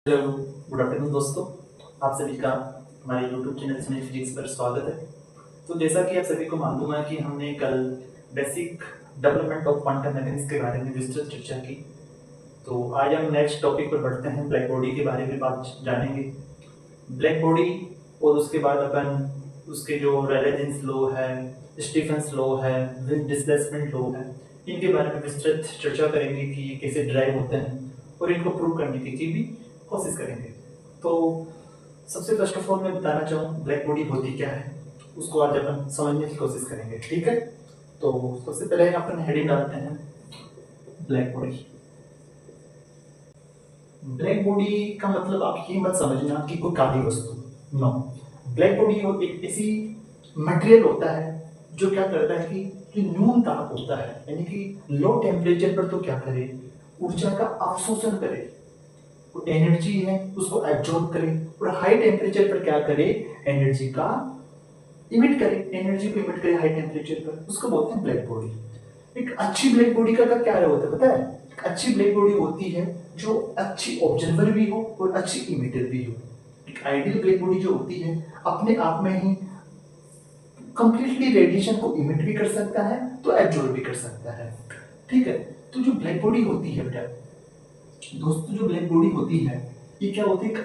Hello, good afternoon दोस्तों। आप सभी का हमारे यूट्यूब चैनल स्मिथ फिजिक्स पर स्वागत है। तो जैसा कि आप सभी को मालूम है कि हमने कल basic development of quantum mechanics के बारे में विस्तृत चर्चा की। तो आज हम नेक्स्ट टॉपिक पर बढ़ते हैं, ब्लैक बॉडी के बारे में बात जानेंगे। ब्लैक बॉडी और उसके बाद अपन उसके जो रेलेजेंस लॉ है, स्टीफेंस लॉ है, डिस्प्लेसमेंट लॉ है, इनके बारे में विस्तृत चर्चा करेंगे कि ये कैसे ड्राइव होते हैं और इनको प्रूव करने की भी कोशिश करेंगे। तो सबसे फर्स्ट ऑफ ऑल मैं बताना चाहूँ ब्लैक बॉडी होती क्या है, उसको आज अपन समझने की कोशिश करेंगे। ठीक है, तो सबसे पहले अपन हेडिंग डालते हैं ब्लैक बॉडी। ब्लैक बॉडी का मतलब आप ये मत समझना कि कोई काली वस्तु, नो। ब्लैक बॉडी एक ऐसी मटेरियल होता है जो क्या करता है कि जो न्यून ताप होता है, यानी कि लो टेम्परेचर पर तो क्या करे, ऊर्जा का अवशोषण करे, एनर्जी है उसको एब्जॉर्ब करे, और हाई टेम्परेचर पर क्या करे, एनर्जी का इमिट करे, एनर्जी को इमिट करे हाई टेम्परेचर पर, उसको बोलते हैं ब्लैक बॉडी। एक अच्छी ब्लैक बॉडी का क्या होता है पता है? अच्छी ब्लैक बॉडी होती है जो अच्छी ऑब्जर्वर भी हो और अच्छी इमिटर भी हो। एक आइडियल ब्लैक बॉडी जो होती है अपने आप में ही कंप्लीटली रेडिएशन को इमिट भी कर सकता है तो एब्जॉर्ब भी कर सकता है। ठीक है, तो जो ब्लैक बॉडी होती है बेटा दोस्तों, जो ब्लैक बॉडी होती है ये क्या होती है,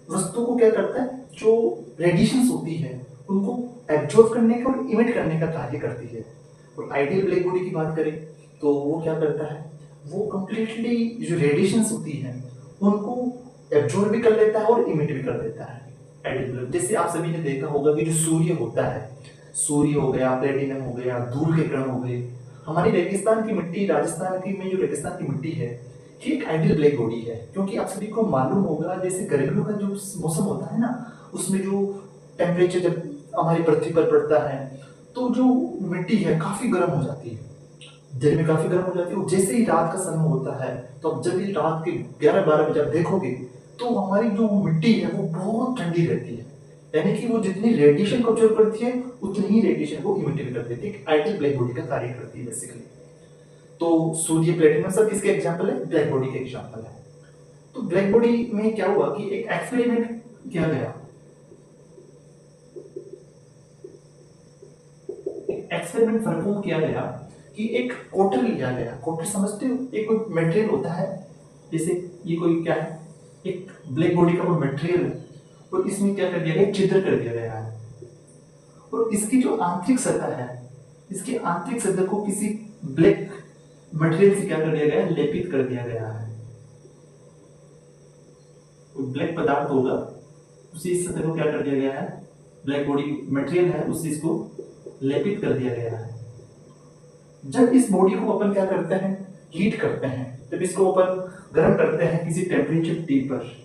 वस्तु को क्या करता है, जो रेडिएशंस होती है उनको एब्जॉर्ब करने का और इमिट करने का कार्य करती है। और आइडियल ब्लैक बॉडी की बात करें तो वो क्या करता है, वो कंप्लीटली जो रेडिएशंस होती है उनको एब्जॉर्ब भी कर लेता है और इमिट भी कर देता है। आइडियल, जैसे आप सभी ने देखा होगा कि जो सूर्य होता है, सूर्य हो गया, प्लेटिनम हो गया, धूल के कण हो गए, हमारी रेगिस्तान की मिट्टी, राजस्थान की में जो रेगिस्तान की मिट्टी है ये एक आइडियल ब्लैक बॉडी है। क्योंकि आप सभी को मालूम होगा जैसे गर्मियों का जो मौसम होता है ना, उसमें जो टेम्परेचर जब हमारी पृथ्वी पर पड़ता है तो जो मिट्टी है काफी गर्म हो जाती है, दिन में काफी गर्म हो जाती है। जैसे ही रात का समय होता है तो अब जब ये रात के 11-12 बजे आप देखोगे तो हमारी जो मिट्टी है वो बहुत ठंडी रहती है, यानी कि वो जितनी रेडिएशन को ऑब्जर्व करती है उतनी ही रेडिएशन को इमिट भी कर देती है। आइडियल ब्लैक बॉडी का कार्य करती है बेसिकली। तो सूर्य, प्लेटिनम सब किसके एग्जांपल है? ब्लैक बॉडी के एग्जांपल है। तो ब्लैक बॉडी में क्या हुआ कि एक एक्सपेरिमेंट किया गया, एक्सपेरिमेंट परफॉर्म किया गया कि एक कोटर लिया गया। कोटर समझते हो, एक कोई मटेरियल होता है, जैसे ये कोई क्या है, एक ब्लैक बॉडी का कोई मटेरियल है और इसमें क्या कर दिया गया, छिद्र कर दिया गया है। और इसकी जो आंतरिक सतह है, इसकी आंतरिक सतह को किसी ब्लैक मटेरियल से क्या कर दिया गया है, लेपित कर दिया गया है। ब्लैक पदार्थ होगा उसी सतह को क्या कर दिया गया है, ब्लैक बॉडी मटेरियल है उसी इसको लेपित कर दिया गया है। जब इस बॉडी को अपन क्या करते हैं, हीट करते हैं, जब इसको अपन गर्म करते हैं किसी टेम्परेचर टी पर,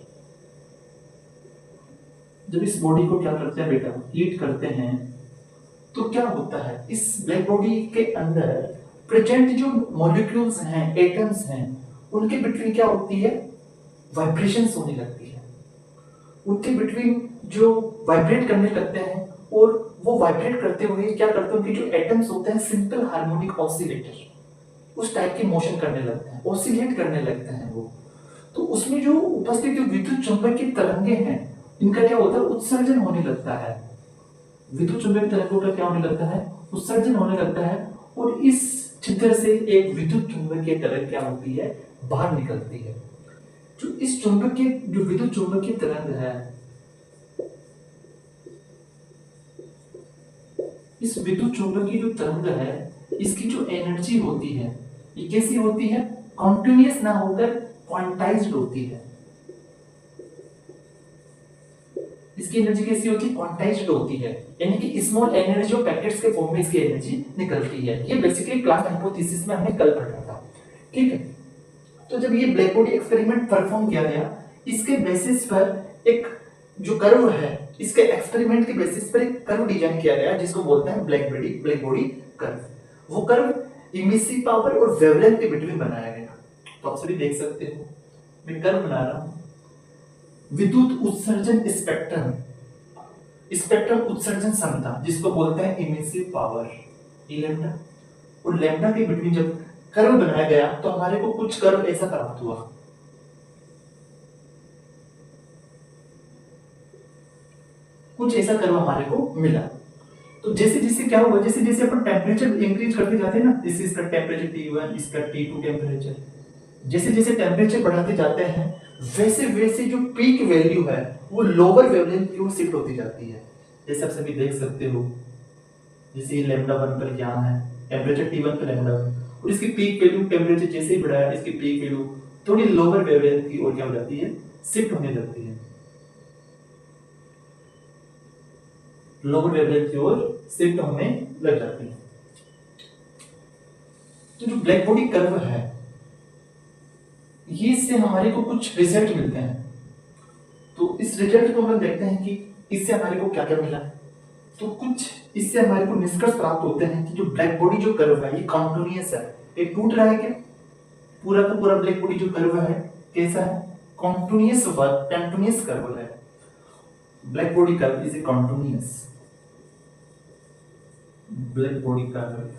जब इस बॉडी को क्या करते हैं बेटा, हीट करते हैं, तो क्या होता है, इस ब्लैक बॉडी के अंदर प्रेजेंट जो मॉलिक्यूल्स हैं, एटम्स हैं, उनके बिटवीन क्या होती है, वाइब्रेशंस होने लगती है। उनके बिटवीन जो वाइब्रेट करने लगते हैं और वो वाइब्रेट करते हुए क्या करते हैं, उनके जो एटम्स होते हैं सिंपल हार्मोनिक ऑसिलेटर उस टाइप की मोशन करने लगते हैं, ऑसिलेट करने लगते हैं वो। तो उसमें जो उपस्थित जो विद्युत चुंबकीय तरंगे हैं इनका क्या होता है, उत्सर्जन होने लगता है। विद्युत चुंबकीय तरंगों का क्या होने लगता है, उत्सर्जन होने लगता है। और इस छिद्र से एक विद्युत चुंबकीय तरंग क्या होती है, बाहर निकलती है। जो इस चुंबकीय जो विद्युत चुंबकीय तरंग है, इस विद्युत चुंबकीय जो तरंग है इसकी जो एनर्जी होती है ये कैसी होती है, कॉन्टिन्यूअस ना होकर क्वांटाइज्ड होती है। इसकी एनर्जी कैसी होती है, क्वांटाइज्ड होती है, यानी कि स्मॉल एनर्जी और पैकेट्स के फॉर्म में इसकी एनर्जी निकलती है। ये बेसिकली प्लांक हाइपोथेसिस में हमने कल पढ़ा था। ठीक है, तो जब ये ब्लैक बॉडी एक्सपेरिमेंट परफॉर्म किया गया, इसके बेसिस पर एक जो कर्व है, इसके एक्सपेरिमेंट के बेसिस पर एक कर्व डिजाइन किया गया जिसको बोलते हैं ब्लैक बॉडी कर्व। वो कर्व इमिसिव पावर और वेवलेंथ के बिटवीन बनाया गया। तो आप सभी देख सकते हो, मैं कर्व बना रहा हूं, विद्युत उत्सर्जन स्पेक्ट्रम, स्पेक्ट्रम उत्सर्जन क्षमता जिसको बोलते हैं इमिसिव पावर, लैम्डा और लैम्डा के बिटवीन जब कर्व बनाया गया तो हमारे को कुछ कर्व ऐसा प्राप्त हुआ। कुछ ऐसा कर्व हमारे को मिला। तो जैसे जैसे क्या होगा, जैसे जैसे अपन टेम्परेचर इंक्रीज करते जाते हैं ना, दिस इसका टेम्परेचर T1, इसका T2 टेम्परेचर, जैसे जैसे टेम्परेचर बढ़ाते जाते हैं वैसे वैसे जो पीक वैल्यू है वो लोअर वेवलेंथ की ओर शिफ्ट होती जाती है। जैसे आप सभी देख सकते हो, जैसे ये λ1 पर यहाँ है टेम्परेचर T1 पर λ1, और इसकी पीक वैल्यू टेम्परेचर जैसे ही बढ़ाया इसकी पीक वैल्यू थोड़ी लोअर वेवलेंथ की ओर क्या हो जाती है, शिफ्ट होने लगती है, लोअर वेवलेंथ की ओर शिफ्ट होने लग जाती है। तो जो ब्लैक बॉडी कर्व है ये इससे हमारे को कुछ रिजल्ट मिलते हैं। तो इस रिजल्ट को हम देखते हैं कि इससे हमारे को क्या क्या मिला। तो कुछ इससे हमारे को निष्कर्ष प्राप्त होते हैं कि जो ब्लैक बॉडी जो कर्व है ये कॉन्टिन्यूअस है, ये टूट रहा है क्या, पूरा का पूरा ब्लैक बॉडी जो कर्व है कैसा है, कॉन्टिन्यूअस कर्व है। Black body curve is a continuous, black body curve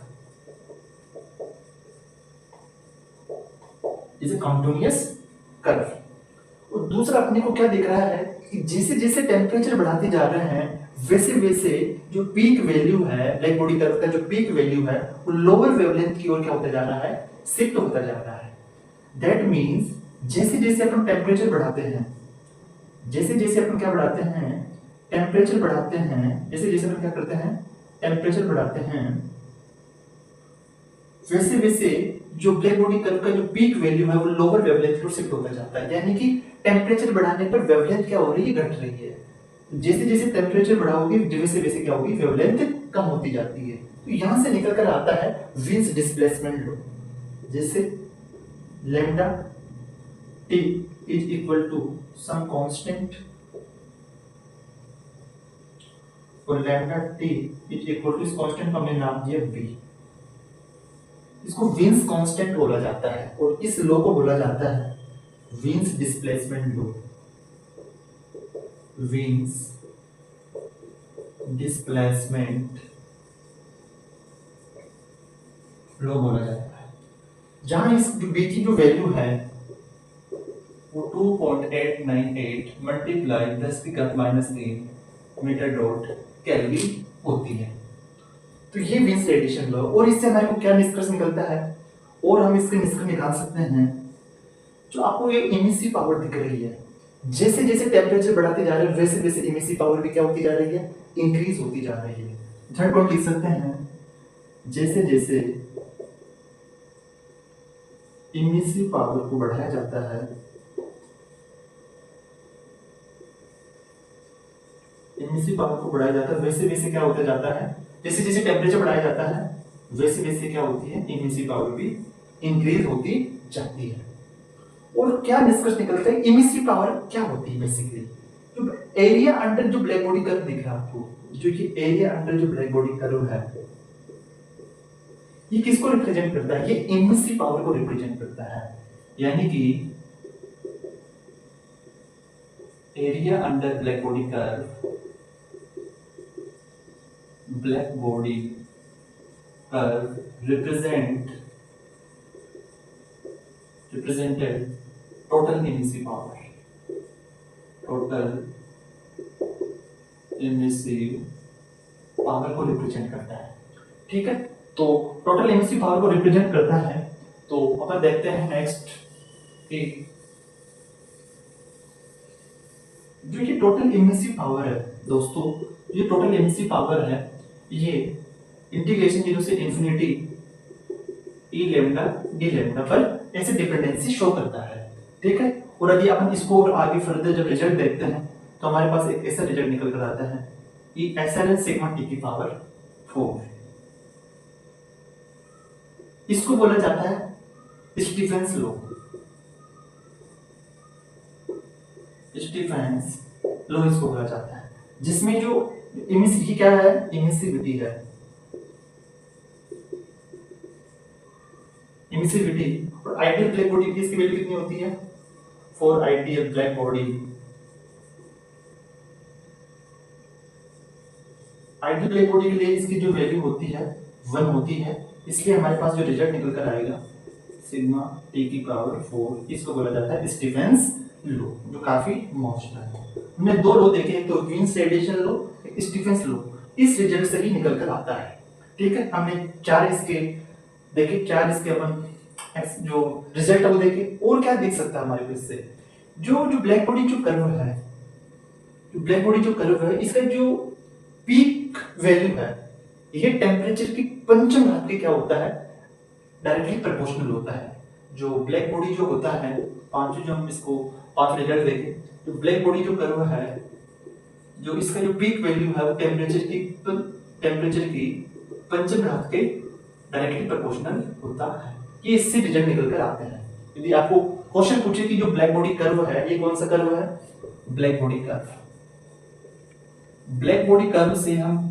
is a continuous curve. और दूसरा अपने को क्या दिख रहा है कि जैसे जैसे टेम्परेचर बढ़ाते जा रहे हैं वैसे वैसे जो पीक वैल्यू है ब्लैक बॉडी कर्व का, जो पीक वैल्यू है वो लोअर वेवलेंथ की ओर क्या होता जा रहा है, शिफ्ट होता जा रहा है। दैट मींस जैसे जैसे अपन टेम्परेचर बढ़ाते हैं, जैसे जैसे अपन क्या बढ़ाते हैं, टेम्परेचर बढ़ाते हैं, जैसे जैसे अपन क्या करते हैं, टेम्परेचर बढ़ाते हैं, वैसे वैसे जो ब्लैक बॉडी कर्व का जो पीक वैल्यू है वो लोअर वेवलेंथ पर शिफ्ट होता जाता है। यानी कि टेम्परेचर बढ़ाने पर वेवलेंथ क्या हो रही है, घट रही है। जैसे जैसे टेम्परेचर बढ़ाओगे वैसे वैसे क्या होगी, वेवलेंथ कम होती जाती है। तो यहां से निकल कर आता है विन्स डिस्प्लेसमेंट लॉ। जैसे lambda T is equal to some constant और lambda T is equal to इस कांस्टेंट का हमने नाम दिया v। इसको विन्स कांस्टेंट बोला जाता है और इस लॉ को बोला जाता है Wien's displacement law. Wins displacement law बोला जाता है, जहां इस v की जो वैल्यू है वो 2.898 मल्टीप्लाई 10⁻³ मीटर डॉट केल्विन होती है। तो ये विन्स रेडिएशन लॉ, और इससे हमारे को क्या निष्कर्ष निकलता है, और हम इसके निष्कर्ष निकाल सकते हैं। जो आपको ये इमिसिव पावर दिख रही है, जैसे जैसे टेम्परेचर बढ़ाते जा रहे हैं वैसे वैसे इमिसिव पावर भी क्या होती जा रही है, इंक्रीज होती जा रही है। थर्ड पॉइंट लिख सकते हैं, जैसे जैसे इमिसिव पावर को बढ़ाया जाता है, इमिसिव पावर को बढ़ाया जाता है वैसे वैसे क्या होता जाता है, जैसे जैसे टेम्परेचर बढ़ाया जाता है वैसे वैसे क्या होती है, इमिसिव पावर भी इंक्रीज होती जाती है। और क्या निष्कर्ष निकलता है, इमिसिव पावर क्या होती है बेसिकली, जो एरिया अंडर जो ब्लैक बॉडी कर्व दिख रहा है आपको, जो कि एरिया अंडर जो ब्लैक बॉडी कर्व है ये किसको रिप्रेजेंट करता है, ये इमिसिव पावर को रिप्रेजेंट करता है। यानी कि area under black body curve, black body curve represented total emissive power, total emissive power को रिप्रेजेंट करता है। ठीक है, तो टोटल एमिसिव पावर को रिप्रेजेंट करता है। तो अपन देखते हैं नेक्स्ट कि जो ये टोटल एमिसिव पावर है दोस्तों, ये टोटल एमिसिव पावर है ये इंटीग्रेशन 0 से इन्फिनिटी ई लैम्डा डी लैम्डा पर ऐसे डिपेंडेंसी शो करता है। ठीक है, और यदि अपन इसको और आगे फर्दर जब रिजल्ट देखते हैं तो हमारे पास एक ऐसा रिजल्ट निकल कर आता है कि एसएलएन सिग्मा टी की पावर 4, इसको बोला जाता है स्टीफेंस लॉ। स्टीफेंस लॉ इसको बोला जाता है, जिसमें जो इमिसिविटी क्या है, इमिसिविटी है, इमिसिविटी और आइडियल ब्लैक बॉडी की इसकी वैल्यू कितनी होती है, for ideal black body, ideal black body के लिए इसकी जो वैल्यू होती है 1 होती है। इसलिए हमारे पास जो रिजल्ट निकल कर आएगा सिग्मा टी की पावर 4, इसको बोला जाता है स्टीफेंस लो जो काफी मौजूद है। हमने दो लो देखे, एक तो वीन्स रेडिएशन लो, एक स्टीफेंस लो। इस रिजल्ट से ही निकल कर आता है। ठीक है, हमने चार इसके देखे, चार इसके अपन जो रिजल्ट है वो देखे। और क्या देख सकता है हमारे को इससे, जो जो ब्लैक बॉडी जो कर्व है, जो ब्लैक बॉडी जो कर्व है, इसका जो पीक वैल्यू है ये टेम्परेचर की पंचम घात के क्या होता है, डायरेक्टली प्रोपोर्शनल होता है। जो ब्लैक बॉडी जो होता है, पांचों जो हम इसको पांच रिजल्ट देखें, तो ब्लैक बॉडी जो कर्व है, जो इसका जो पीक वैल्यू है वो टेम्परेचर की पंचम घात के डायरेक्टली प्रोपोर्शनल होता है। ये इससे रिजल्ट निकल कर आते हैं। यदि आपको क्वेश्चन पूछे कि जो ब्लैक बॉडी कर्व है ये कौन सा कर्व है, black body curve. Black body curve से हम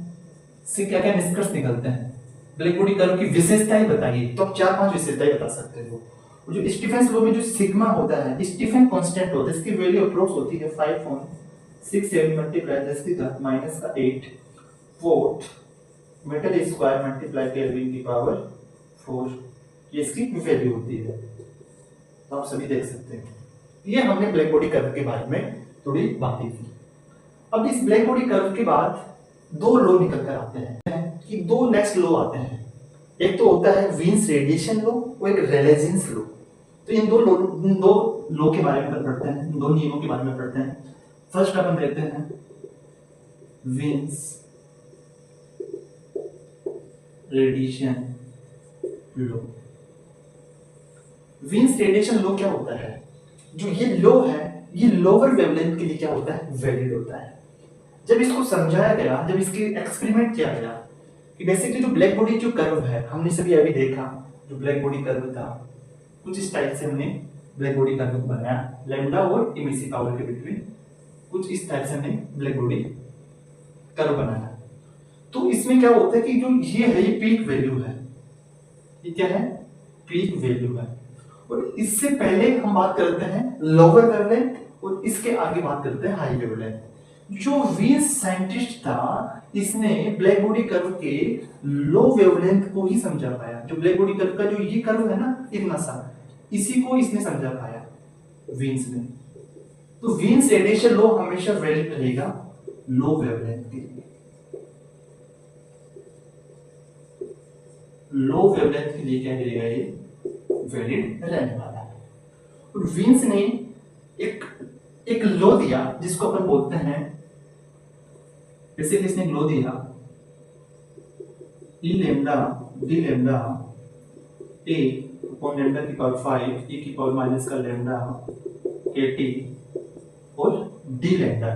से क्या क्या निष्कर्ष निकलते हैं, ब्लैक बॉडी कर्व की विशेषताएं बताइए, तो आप चार पांच विशेषताएं बता सकते हो। जो स्टीफेंस लो में जो सिग्मा होता है, स्टीफन कांस्टेंट होता है, इसकी वैल्यू अप्रोक्स होती है 5.67 मल्टीप्लाई 10 की घात माइनस का 8 volt meter square multiply kelvin की पावर 4, ये इसकी वैल्यू होती है। तो आप सभी देख सकते हैं। ये हमने ब्लैक बॉडी कर्व के बारे में थोड़ी बातें की। अब इस ब्लैक बॉडी कर्व के बाद दो लो निकल कर आते हैं कि दो नेक्स्ट लो आते हैं। एक तो होता है वीन्स रेडिएशन लो और एक रेलेजेंस लो। तो इन दो लो के बारे में पढ़ते हैं, दो नियमों के बारे में पढ़ते हैं। फर्स्ट अपन देखते हैं वीन्स रेडिएशन लो। वीन्स रेडिएशन लो क्या होता है, जो ये लो है ये लोअर वेवलेंथ के लिए क्या होता है, वैलिड होता है। जब इसको समझाया गया, जब इसके एक्सपेरिमेंट किया गया कि बेसिकली जो ब्लैक बॉडी जो कर्व है, हमने सभी अभी देखा जो ब्लैक बॉडी कर्व था, कुछ इस टाइप से हमने ब्लैक बॉडी कर्व बनाया, लैम्डा और इमिसिव पावर के बिटवीन कुछ इस टाइप से हमने ब्लैक बॉडी कर्व बनाया। तो इसमें क्या होता है कि जो ये है ये पीक वैल्यू है, ये क्या है, पीक वैल्यू है। और इससे पहले हम बात करते हैं लोअर वेवलेंथ और इसके आगे बात करते हैं हाई वेवलेंथ। जो वीन्स साइंटिस्ट था इसने ब्लैक बॉडी कर्व के लो वेवलेंथ को ही समझा पाया। जो ब्लैक बॉडी कर्व का जो ये कर्व है ना, इतना सा, इसी को इसने समझा पाया वीन्स ने। तो वीन्स रेडिएशन लो हमेशा वैलिड रहेगा लो वेवलेंथ के लिए, लो वेवलेंथ के लिए क्या रहेगा, ये वैलिड रहने वाला है। और वीन्स ने एक लो दिया जिसको अपन बोलते हैं, बेसिकली इसने लो दिया ई लैम्डा डी लैम्डा ए अपॉन लैम्डा की पावर 5 e की पावर माइनस का लैम्डा के टी और डी लैम्डा।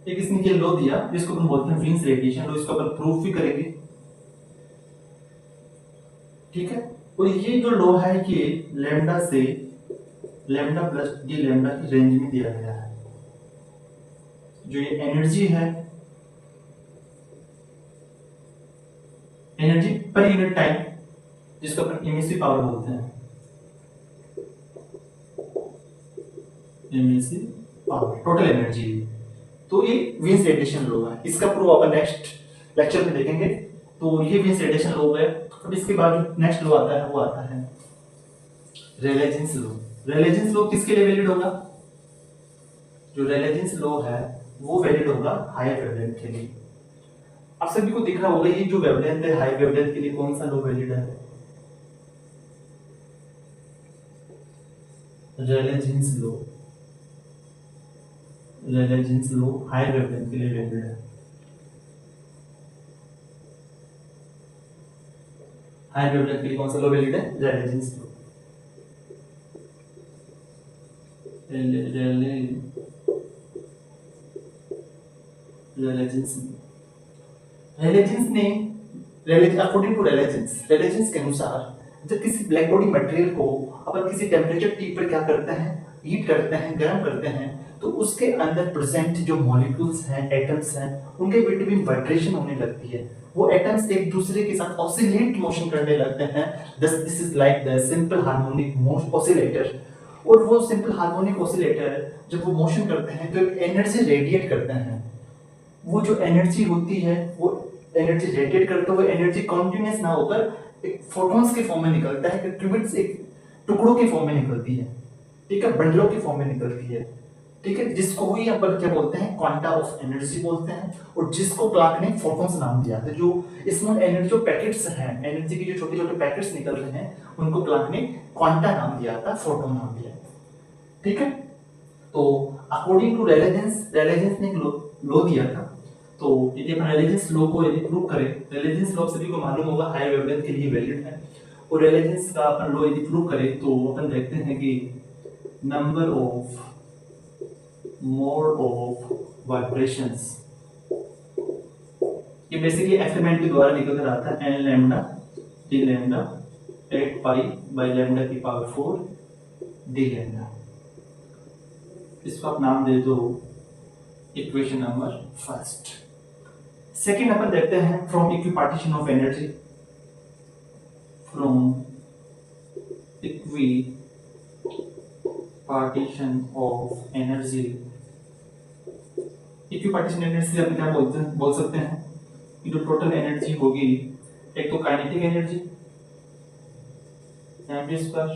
एक इसने ये लो दिया जिसको अपन बोलते हैं वीन्स रेडिएशन लो। इसको अपन प्रूफ भी करेंगे, ठीक है। और ये जो लो है ये लैम्डा से लैम्डा प्लस डी लैम्डा की रेंज में दिया गया है। जो ये एनर्जी है, एनर्जी पर यूनिट टाइम, जिसको अपन इमिसिव पावर बोलते हैं, इमिसिव पावर टोटल एनर्जी। तो ये वीन्स रेडिएशन लो है। इसका प्रूफ अपन नेक्स्ट लेक्चर में देखेंगे। तो ये वीन्स रेडिएशन लो है। अब इसके बाद जो नेक्स्ट लो आता है वो आता है रेलेजेंस लो। रेलेजेंस लो किसके लिए वैलिड होगा, जो रेलेजेंस लो है वो वैलिड होगा हायर वेवलेंथ के लिए। आप सभी को दिख रहा होगा ये जो वेवलेंथ है हाई वेवलेंथ के लिए कौन सा लो वैलिड है, रेलेजेंस लो। रेलेजेंस लो हाई वेवलेंथ के लिए वैलिड है। हाई वेवलेंथ के लिए कौन सा लो वैलिड है, रेलेजेंस लो। अकॉर्डिंग टू रेलेजेंस के अनुसार जब किसी ब्लैक बॉडी मटेरियल को अपन किसी टेम्परेचर टी पर क्या करते हैं, हीट करते हैं, गर्म करते हैं, तो उसके अंदर प्रेजेंट जो मॉलिक्यूल्स हैं, एटम्स हैं, उनके बिटवीन वाइब्रेशन होने लगती है। वो एटम्स एक दूसरे के साथ ऑसिलेट मोशन करने लगते हैं। This is like the simple harmonic oscillator. और वो सिंपल हार्मोनिक ऑसिलेटर जब वो मोशन करते हैं तो एक एनर्जी रेडिएट करते हैं। वो जो एनर्जी होती है वो एनर्जी रेडिएट करते हुए एनर्जी कॉन्टिन्यूस ना होकर एक फोटॉन्स के फॉर्म में निकलता है, क्यूबिट्स एक टुकड़ों के फॉर्म में निकलती है, ठीक है, बंडलों की फॉर्म में निकलती है। ठीक है, जिसको ही अपन क्या बोलते हैं, क्वांटा ऑफ एनर्जी बोलते हैं, और जिसको प्लांक ने फोटॉन्स नाम दिया था। जो स्मॉल एनर्जी जो पैकेट्स हैं, एनर्जी के जो छोटे छोटे पैकेट्स निकल रहे हैं, उनको प्लांक ने क्वांटा नाम दिया था, फोटोन नाम दिया। ठीक है, तो अकॉर्डिंग टू रेलेजेंस ने लो दिया था। तो यदि अपन रेलेजेंस लो को यदि प्रूव करें, रेलेजेंस लो सभी को मालूम होगा हाई वेवलेंथ के लिए वैलिड है, और रेलेजेंस का अपन लो यदि प्रूव करें तो अपन देखते हैं कि number of mode of vibrations, ये बेसिकली एक्सपेरिमेंट के द्वारा निकल कर आता है n lambda d lambda 8 pi by lambda की पावर 4 d लैम्डा। इसको आप नाम दे दो इक्वेशन नंबर फर्स्ट। सेकंड अपन देखते हैं from equipartition of energy, from equipartition of energy. Equipartition energy से अपन क्या बोल सकते हैं कि जो टोटल एनर्जी होगी, एक तो kinetic energy mv²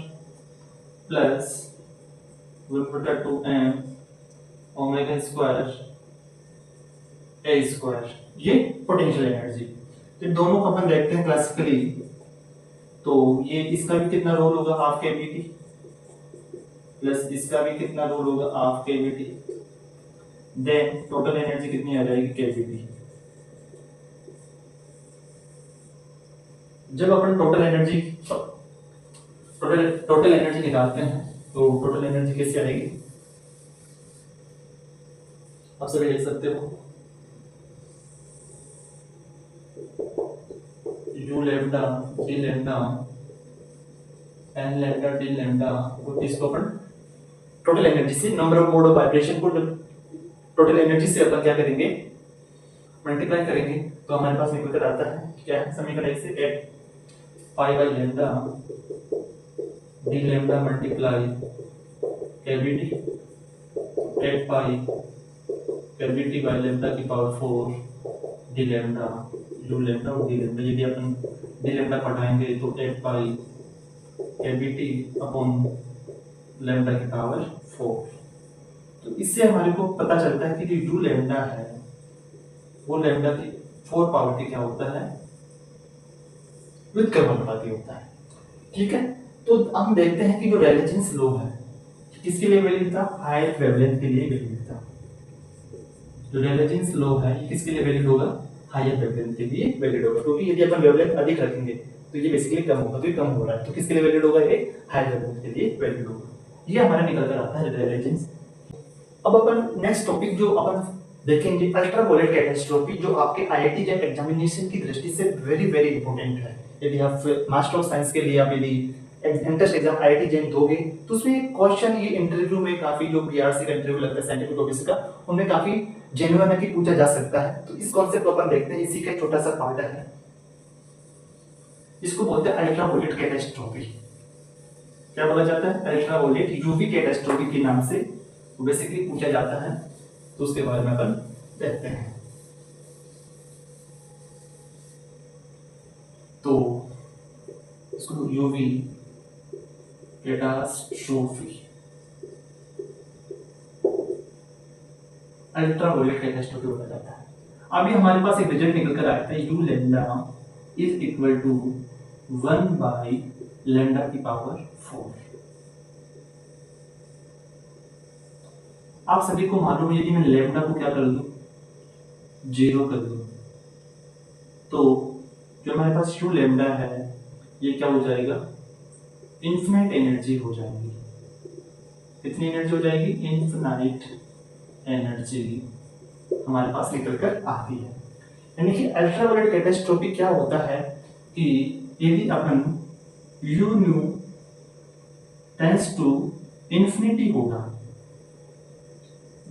plus 1/2m omega square a square, ये पोटेंशियल एनर्जी। तो दोनों को अपन देखते हैं क्लासिकली, तो ये इसका भी कितना रोल होगा, हाफ kVt, प्लस इसका भी कितना रोल होगा, half kVt, then total energy कितनी आ जाएगी, kVt। जब अपन टोटल एनर्जी निकालते हैं तो टोटल एनर्जी कैसे आएगी, आप सभी देख सकते हो, u lambda d lambda n lambda d lambda, और इसको अपन टोटल एनर्जी से number of mode of vibration को टोटल एनर्जी से अपन क्या करेंगे, मल्टीप्लाई करेंगे, तो हमारे पास निकल कर आता है क्या है समीकरण, से 8 pi by lambda d lambda multiply kVt 8 pi kVt by lambda की power 4 d lambda u lambda और d लैम्डा। यदि अपन d लैम्डा पढ़ाएंगे तो 8 पाई kVt अपॉन लैम्डा की पावर 4। तो इससे हमारे को पता चलता है कि जो u लैम्डा है वो लैम्डा की 4 पावर की क्या होता है, व्युत्क्रमानुपाती होता है। ठीक है, तो हम देखते हैं कि जो रेलेजेंस लो है किसके लिए वैलिड था, हायर वेवलेंथ के लिए वैलिड था। जो रेलेजेंस लो है ये किसके लिए वैलिड होगा, हायर वेवलेंथ के लिए वैलिड होगा, क्योंकि यदि अपन वेवलेंथ अधिक रखेंगे तो ये बेसिकली कम होगा, तो ये कम हो रहा है, तो किसके लिए वैलिड होगा, ये हायर वेवलेंथ के लिए वैलिड होगा। ये हमारा निकल कर आता है रेलेजेंस। अब अपन नेक्स्ट टॉपिक जो अपन देखेंगे, अल्ट्रावॉयलेट कैटास्ट्रोफी, जो आपके आईआईटी जेट एग्जामिनेशन की दृष्टि से वेरी वेरी इंपॉर्टेंट है। यदि आप मास्टर ऑफ साइंस के लिए आप यदि एंट्रेंस एग्जाम आईआईटी जेट दोगे तो उसमें क्वेश्चन ये इंटरव्यू में काफी जो बीआरसी का इंटरव्यू लगता है साइंटिफिक ऑफिसर का, उनमें काफी जेन्युइन है कि पूछा जा सकता है। तो इस कॉन्सेप्ट को अपन देखते हैं, इसी का छोटा सा पार्ट है, इसको बोलते हैं अल्ट्रावॉयलेट कैटास्ट्रोफी। क्या बोला जाता है, अल्ट्रावॉयलेट यूवी कैटास्ट्रोफी के नाम से बेसिकली पूछा जाता है, तो उसके बारे में अपन देखते हैं। तो इसको यूवी कैटास्ट्रोफी, अल्ट्रावॉयलेट कैटास्ट्रोफी बोला जाता है। अभी हमारे पास एक रिजल्ट निकल कर आया था, u lambda is equal to 1 by lambda की पावर 4। आप सभी को मालूम है, यदि मैं लैम्डा को क्या कर दूं, 0 कर दूं, तो जो हमारे पास यू लैम्डा है ये क्या हो जाएगा, इन्फिनिट एनर्जी हो जाएगी। कितनी एनर्जी हो जाएगी, इन्फिनिट एनर्जी हमारे पास निकल कर आती है। यानी कि अल्ट्रावॉयलेट कैटास्ट्रोफी क्या होता है कि यदि अपन u nu tends to infinity होगा,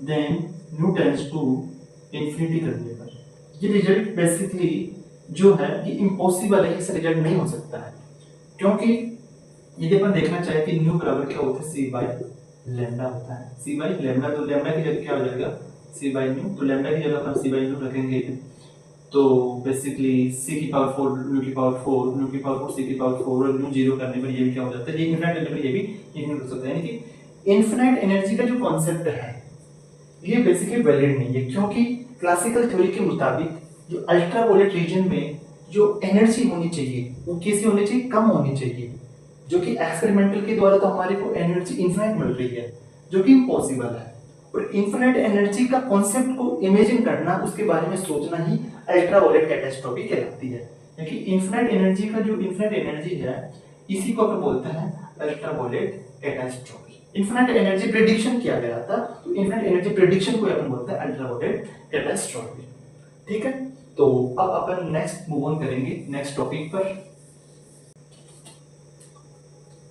then nu tends to infinity करने पर ये रिजल्ट बेसिकली जो है ये इम्पॉसिबल है, इससे रिजल्ट नहीं हो सकता है। क्योंकि यदि अपन देखना चाहे कि न्यू बराबर क्या होता है, सी बाई लैम्डा होता है, सी बाई लैम्डा, तो लैम्डा की जगह क्या हो जाएगा, सी बाई न्यू, तो लैम्डा की जगह अपन सी बाई न्यू रखेंगे, तो बेसिकली सी की पावर 4 न्यू की पावर 4 न्यू की पावर 4 सी की पावर 4 और न्यू 0 करने पर ये भी क्या हो जाता है, ये इनफिनिट करने पर ये भी इनफिनिट हो सकता है। यानी कि इन्फिनाइट एनर्जी का जो कॉन्सेप्ट है ये बेसिकली वैलिड नहीं है, क्योंकि क्लासिकल थ्योरी के मुताबिक जो अल्ट्रावायलेट रीजन में जो एनर्जी होनी चाहिए वो कैसी होनी चाहिए, कम होनी चाहिए, जो कि एक्सपेरिमेंटल के द्वारा तो हमारे को एनर्जी इन्फिनाइट मिल रही है, जो कि इम्पॉसिबल है। और इन्फिनाइट एनर्जी का कॉन्सेप्ट को इमेजिन करना, उसके बारे में सोचना ही अल्ट्रावायलेट कैटास्ट्रॉफी कहलाती है। क्योंकि इन्फिनाइट एनर्जी का जो इन्फिनाइट एनर्जी है इसी को अपन बोलते हैं ultraviolet catastrophe. Infinite energy prediction किया गया था, तो इन्फिनाइट एनर्जी प्रेडिक्शन को अपन बोलते हैं अल्ट्रावायलेट कैटास्ट्रॉफी। ठीक है, तो अब अपन नेक्स्ट मूव ऑन करेंगे नेक्स्ट टॉपिक पर।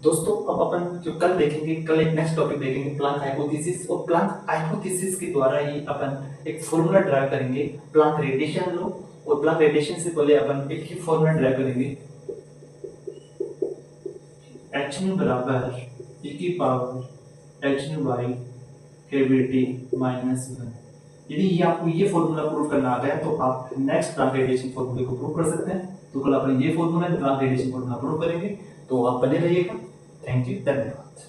दोस्तों अब अपन जो कल देखेंगे, कल एक नेक्स्ट टॉपिक देखेंगे प्लांक हाइपोथेसिस, और प्लांक हाइपोथेसिस के द्वारा ही अपन एक फॉर्मूला ड्राइव करेंगे प्लांक रेडिएशन लो, और प्लांक रेडिएशन से पहले अपन एक ही फॉर्मूला ड्राइव करेंगे hν बराबर e⁻hν बाई कैविटी माइनस 1। यदि ये आपको ये फॉर्मूला प्रूव करना आ गया तो आप नेक्स्ट प्लांक रेडिएशन फॉर्मूले को प्रूव कर सकते हैं। तो कल अपन ये formula Planck radiation formula prove करेंगे, तो आप बने रहिएगा। थैंक यू, धन्यवाद।